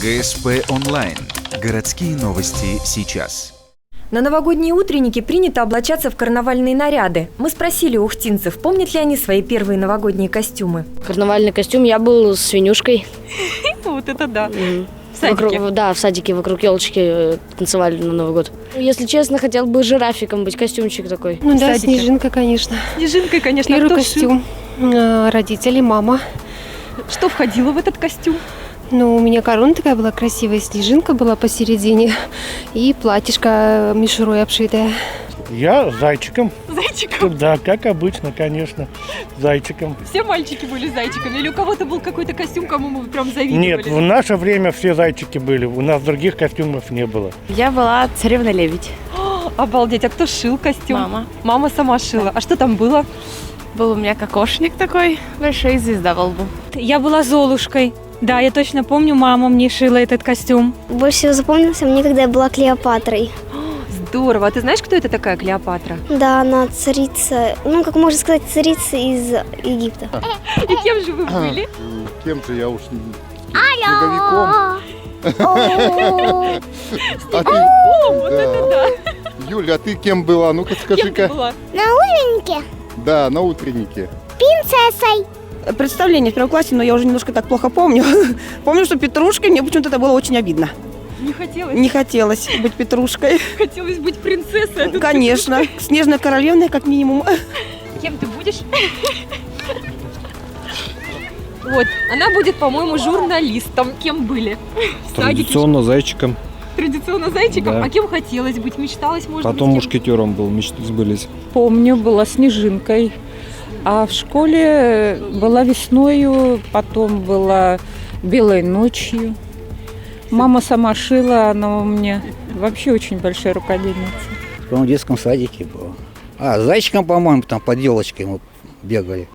ГСП онлайн. Городские новости сейчас. На новогодние утренники принято облачаться в карнавальные наряды. Мы спросили у ухтинцев, помнят ли они свои первые новогодние костюмы. Карнавальный костюм я был с свинюшкой. Вот это да. В садике? Да, в садике вокруг елочки танцевали на Новый год. Если честно, хотел бы жирафиком быть, костюмчик такой. Ну да, снежинка, конечно. Снежинкой, конечно. Первый костюм. Родители, мама. Что входило в этот костюм? Ну, у меня корона такая была красивая, снежинка была посередине и платьишко мишурой обшитое. Я зайчиком. Зайчиком? Да, как обычно, конечно, зайчиком. Все мальчики были зайчиками? Или у кого-то был какой-то костюм, кому мы прям завидовали? Нет, в наше время все зайчики были, у нас других костюмов не было. Я была царевна-лебедь. Обалдеть, а кто шил костюм? Мама. Мама сама шила. Да. А что там было? Был у меня кокошник такой, большая звезда во лбу. Я была Золушкой. Да, я точно помню, мама мне шила этот костюм. Больше всего запомнился мне, когда я была Клеопатрой. Здорово. А ты знаешь, кто это такая Клеопатра? Да, она царица, ну, как можно сказать, царица из Египта. И кем же вы были? Кем же я уж... Снеговиком. Вот это да. Юля, а ты кем была? Ну-ка скажи-ка. На утреннике? Да, на утреннике. Принцессой. Представление в первом классе, но я уже немножко так плохо помню. Помню, что Петрушкой, мне почему-то это было очень обидно. Не хотелось? Не хотелось быть Петрушкой. Хотелось быть принцессой. Конечно, снежная королевна как минимум. Кем ты будешь? Вот, она будет, по-моему, журналистом. Кем были? Традиционно зайчиком. Традиционно зайчиком? Да. А кем хотелось быть? Мечталось, может Потом быть? мушкетером был, мечты сбылись. Помню, была снежинкой. А в школе была весною, потом была белой ночью. Мама сама шила, она у меня вообще очень большая рукодельница. В детском садике была. Зайчиком, по-моему, там под елочкой мы бегали.